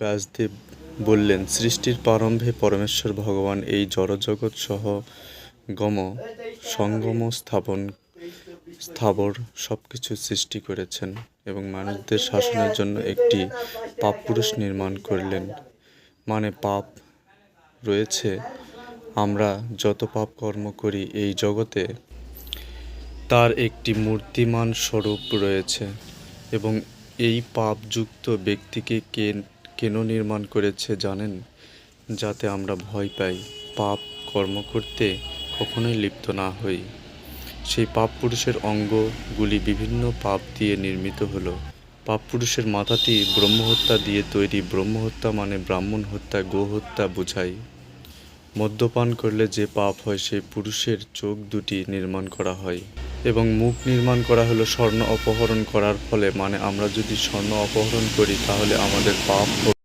ব্যাসদেব বললেন, সৃষ্টির প্রারম্ভে পরমেশ্বর ভগবান এই জড়জগৎ গম সঙ্গম স্থাবর সবকিছু সৃষ্টি করেছেন এবং মানুষদের শাসনের জন্য একটি পাপ পুরুষ নির্মাণ করলেন। মানে পাপ রয়েছে, আমরা যত পাপ কর্ম করি এই জগতে তার একটি মূর্তিমান স্বরূপ রয়েছে এবং এই পাপযুক্ত ব্যক্তিকে কেন নির্মাণ করেছে জানেন? যাতে আমরা ভয় পাই, পাপ কর্ম করতে কখনোই লিপ্ত না হই। সেই পাপ পুরুষের অঙ্গগুলি বিভিন্ন পাপ দিয়ে নির্মিত হলো। পাপ পুরুষের মাথাটি ব্রহ্মহত্যা দিয়ে তৈরি। ব্রহ্মহত্যা মানে ব্রাহ্মণ হত্যা, গোহত্যা বোঝায়। মদ্যপান করলে যে পাপ হয় সেই পুরুষের চোখ দুটি নির্মাণ করা হয় এবং মুখ নির্মাণ করা হলো স্বর্ণ অপহরণ করার ফলে। মানে আমরা যদি স্বর্ণ অপহরণ করি তাহলে আমাদের পাপ